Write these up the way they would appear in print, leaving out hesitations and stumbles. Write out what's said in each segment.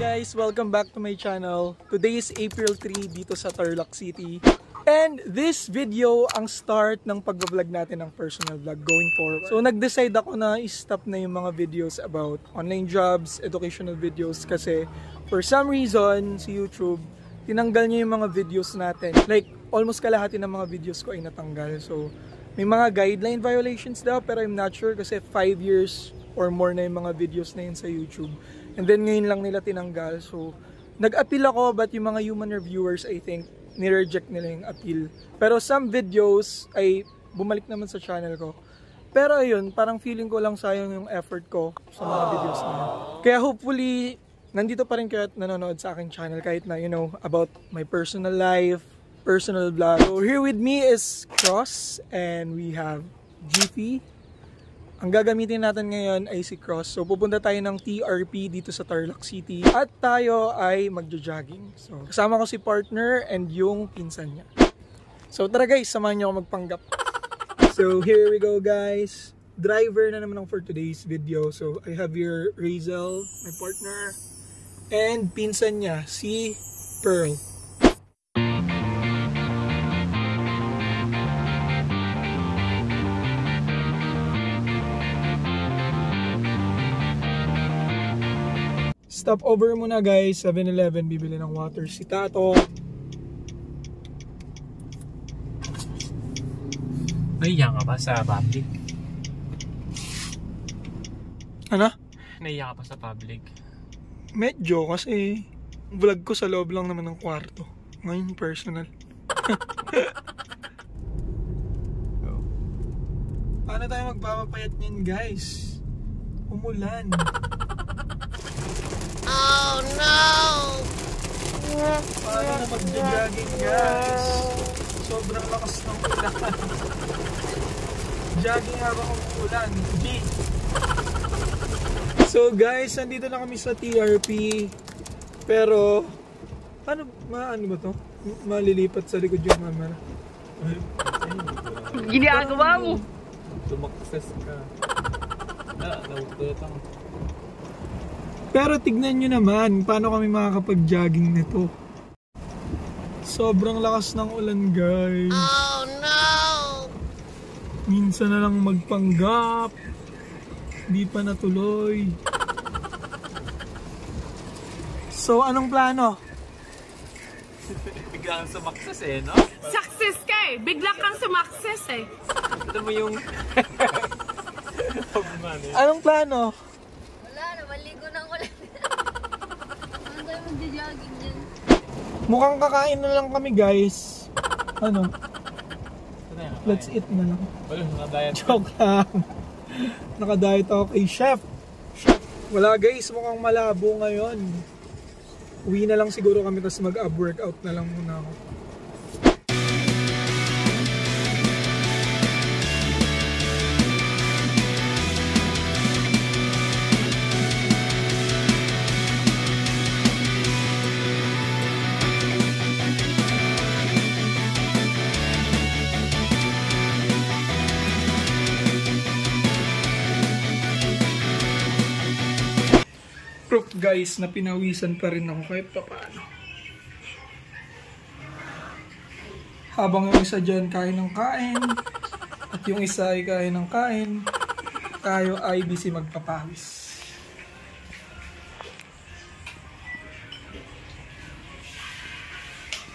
guys! Welcome back to my channel. Today is April 3 dito sa Tarlac City. And this video ang start ng pag-vlog natin ng personal vlog going forward. So nag-decide ako na i-stop na yung mga videos about online jobs, educational videos kasi for some reason si YouTube tinanggal niya yung mga videos natin. Like almost kalahati ng mga videos ko ay natanggal. So may mga guideline violations daw pero I'm not sure kasi 5 years or more na yung mga videos na yun sa YouTube. And then ngayon lang nila tinanggal. So nag-appeal ako but yung mga human reviewers I think ni-reject nila yung appeal. Pero some videos ay bumalik naman sa channel ko. Pero ayun, parang feeling ko lang sayang yung effort ko sa mga videos na yun. Kaya hopefully, nandito pa rin kayo at nanonood sa aking channel kahit na, you know, about my personal life, personal vlog. So here with me is Cross and we have GP. Ang gagamitin natin ngayon ay si Cross. So pupunta tayo ng TRP dito sa Tarlac City at tayo ay magjo-jogging. So kasama ko si partner and yung pinsan niya. So tara guys, samahan niyo ako magpanggap. So here we go guys. Driver na naman for today's video. So I have here Razel, my partner, and pinsan niya, si Pearl. Stop over muna guys, 7-Eleven, bibili ng water si Tato. Naiya ka ba sa public? Ano? Naiya ka pa sa public? Medyo kasi vlog ko sa loob lang naman ng kwarto. Ngayon personal. Paano tayo magpapapayat niyan guys? Umulan. Oh no! Paano na mag-jogging guys? Sobrang lakas ng ulan. Jogging habang umuulan. G. So guys, nandito na kami sa TRP. Pero, ano ba to? Malilipat sa likod yung camera. Ginagawa mo! Tumakses ka. Naututang. Pero tignan nyo naman, paano kami makakapag-jogging nito. Sobrang lakas ng ulan guys. Oh no! Minsan na lang magpanggap. Di pa natuloy. So anong plano? Biglang sumakses eh, no? Success ka eh! Bigla kang sumakses eh! Ito mo yung... Anong plano? Wala na, maligo ng ulan. Ano tayo magja-jogging dyan? Mukhang kakain na lang kami guys. Ano? Let's eat na lang. Wala, nakadiet. Joke lang. Nakadiet ako kay Chef. Wala guys, mukhang malabo ngayon. Uwi na lang siguro kami tapos mag-ab workout na lang muna ako. Proof guys na pinawisan pa rin ako kahit paano. Habang yung isa dyan kain ng kain at yung isa ay kain ng kain, tayo ay busy magpapawis.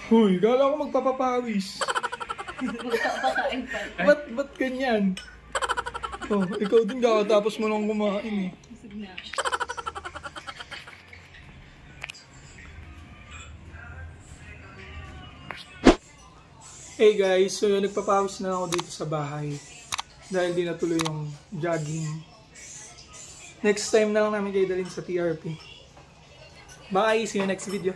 Huy, gala ko magpapapawis. Ba't ganyan? Oh, ikaw din kakatapos mo nang kumain eh. Hey guys, so nagpapawis na ako dito sa bahay dahil di natuloy yung jogging. Next time na lang namin kayo dalhin sa TRP. Bye! See you next video.